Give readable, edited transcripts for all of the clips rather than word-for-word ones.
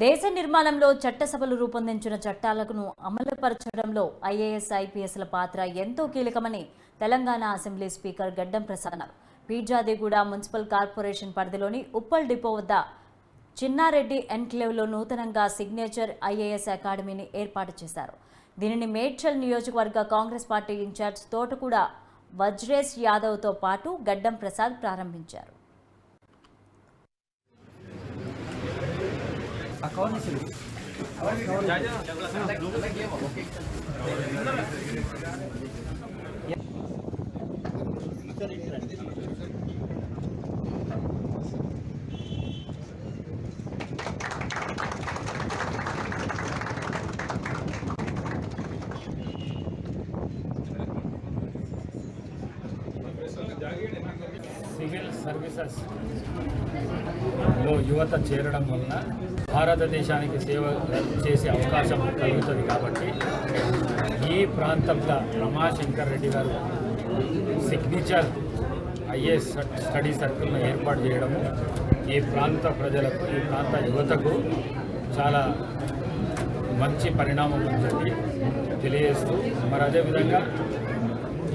దేశ నిర్మాణంలో చట్టసభలు రూపొందించిన చట్టాలను అమలుపరచడంలో ఐఏఎస్ ఐపీఎస్ల పాత్ర ఎంతో కీలకమని తెలంగాణ అసెంబ్లీ స్పీకర్ గడ్డం ప్రసాద్ అన్నారు. పీర్జాదిగూడ మున్సిపల్ కార్పొరేషన్ పరిధిలోని ఉప్పల్ డిపో వద్ద చిన్నారెడ్డి ఎన్క్లేవ్లో నూతనంగా సిగ్నేచర్ ఐఏఎస్ అకాడమీని ఏర్పాటు చేశారు. దీనిని మేడ్చల్ నియోజకవర్గ కాంగ్రెస్ పార్టీ ఇన్ఛార్జ్ తోటకూడ వజ్రేష్ యాదవ్తో పాటు గడ్డం ప్రసాద్ ప్రారంభించారు. సివిల్ సర్వీసెస్ లో యువత చేరడం వలన భారతదేశానికి సేవ చేసే అవకాశం కలుగుతుంది. కాబట్టి ఈ ప్రాంతంలో రమాశంకర్ రెడ్డి గారు సిగ్నేచర్ ఐఏఎస్ స్టడీ సర్కిల్ను ఏర్పాటు చేయడము ఈ ప్రాంత ప్రజలకు, ఈ ప్రాంత యువతకు చాలా మంచి పరిణామం అని చెప్పి తెలియజేస్తూ, మరి అదేవిధంగా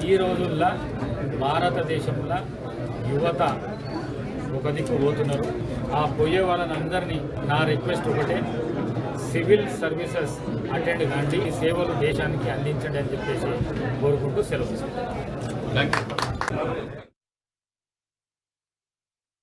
ఈ రోజుల్లో భారతదేశంలో యువత ఒక దిక్కు పోతున్నారు. ఆ పోయే వాళ్ళందరినీ నా రిక్వెస్ట్ ఒకటే, సివిల్ సర్వీసెస్ అటెండ్ కాండి, ఈ సేవలు దేశానికి అందించండి అని చెప్పేసి కోరుకుంటూ సెలవు.